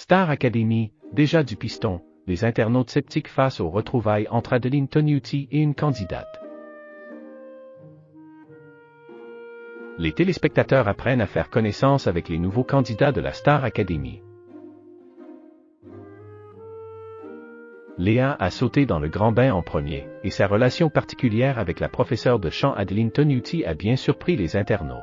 Star Academy, déjà du piston, les internautes sceptiques face aux retrouvailles entre Adeline Toniutti et une candidate. Les téléspectateurs apprennent à faire connaissance avec les nouveaux candidats de la Star Academy. Léa a sauté dans le grand bain en premier, et sa relation particulière avec la professeure de chant Adeline Toniutti a bien surpris les internautes.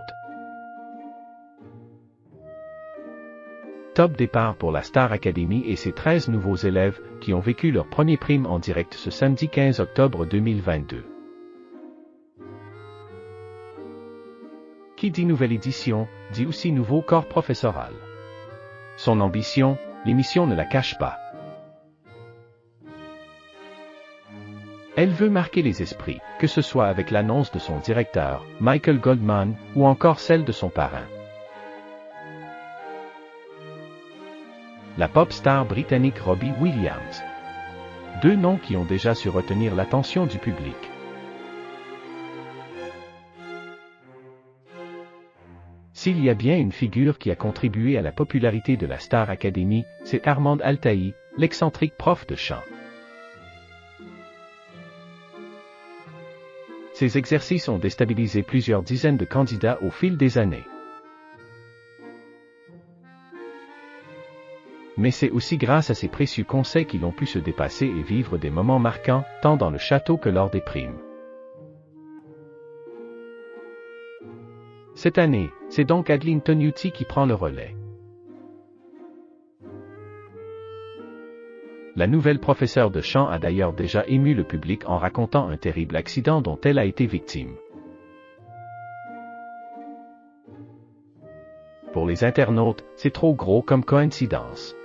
Top départ pour la Star Academy et ses 13 nouveaux élèves qui ont vécu leur premier prime en direct ce samedi 15 octobre 2022. Qui dit nouvelle édition, dit aussi nouveau corps professoral. Son ambition, l'émission ne la cache pas. Elle veut marquer les esprits, que ce soit avec l'annonce de son directeur, Michael Goldman, ou encore celle de son parrain. La pop star britannique Robbie Williams. Deux noms qui ont déjà su retenir l'attention du public. S'il y a bien une figure qui a contribué à la popularité de la Star Academy, c'est Armand Altaï, l'excentrique prof de chant. Ces exercices ont déstabilisé plusieurs dizaines de candidats au fil des années. Mais c'est aussi grâce à ces précieux conseils qu'ils ont pu se dépasser et vivre des moments marquants, tant dans le château que lors des primes. Cette année, c'est donc Adeline Toniutti qui prend le relais. La nouvelle professeure de chant a d'ailleurs déjà ému le public en racontant un terrible accident dont elle a été victime. Pour les internautes, c'est trop gros comme coïncidence.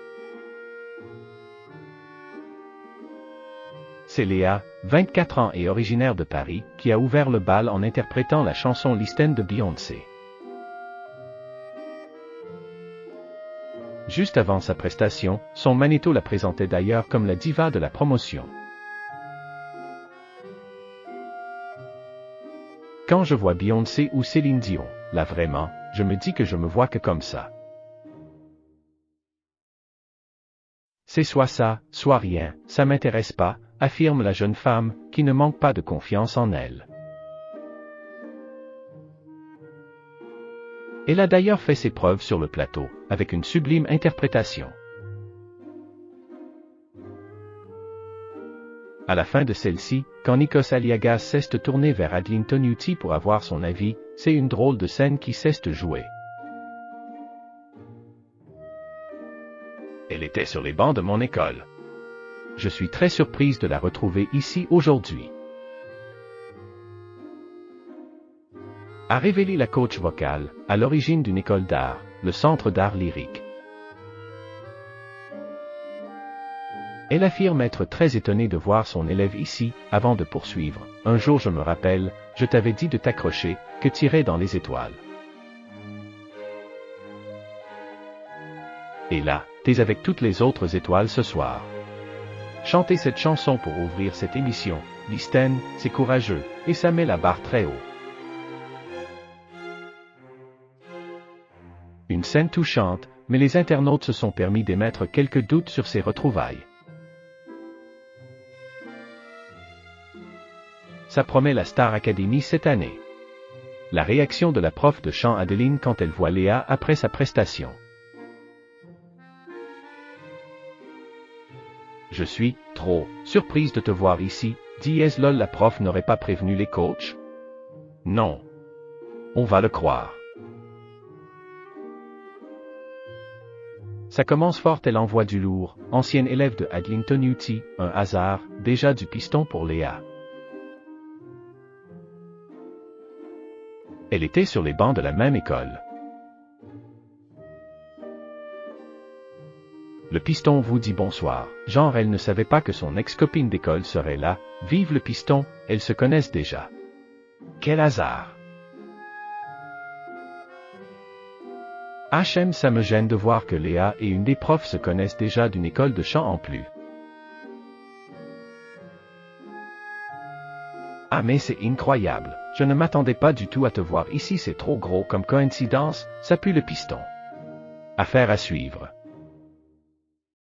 C'est Léa, 24 ans et originaire de Paris, qui a ouvert le bal en interprétant la chanson Listen de Beyoncé. Juste avant sa prestation, son magnéto la présentait d'ailleurs comme la diva de la promotion. Quand je vois Beyoncé ou Céline Dion, là vraiment, je me dis que je me vois que comme ça. C'est soit ça, soit rien, ça m'intéresse pas, affirme la jeune femme, qui ne manque pas de confiance en elle. Elle a d'ailleurs fait ses preuves sur le plateau, avec une sublime interprétation. À la fin de celle-ci, quand Nikos Aliagas cesse de tourner vers Adeline Toniutti pour avoir son avis, c'est une drôle de scène qui cesse de jouer. Elle était sur les bancs de mon école. Je suis très surprise de la retrouver ici aujourd'hui. A révélé la coach vocale, à l'origine d'une école d'art, le Centre d'art lyrique. Elle affirme être très étonnée de voir son élève ici, avant de poursuivre. Un jour je me rappelle, je t'avais dit de t'accrocher, que t'irais dans les étoiles. Et là, t'es avec toutes les autres étoiles ce soir. Chanter cette chanson pour ouvrir cette émission, Listen, c'est courageux, et ça met la barre très haut. Une scène touchante, mais les internautes se sont permis d'émettre quelques doutes sur ces retrouvailles. Ça promet la Star Academy cette année. La réaction de la prof de chant Adeline quand elle voit Léa après sa prestation. Je suis trop surprise de te voir ici, dit lol. La prof n'aurait pas prévenu les coachs? Non. On va le croire. Ça commence fort, elle envoie du lourd, ancienne élève de Adeline Toniutti, un hasard, déjà du piston pour Léa. Elle était sur les bancs de la même école. Le piston vous dit bonsoir, genre elle ne savait pas que son ex-copine d'école serait là, vive le piston, elles se connaissent déjà. Quel hasard! Ça me gêne de voir que Léa et une des profs se connaissent déjà d'une école de chant en plus. Ah mais c'est incroyable, je ne m'attendais pas du tout à te voir ici, c'est trop gros comme coïncidence, ça pue le piston. Affaire à suivre.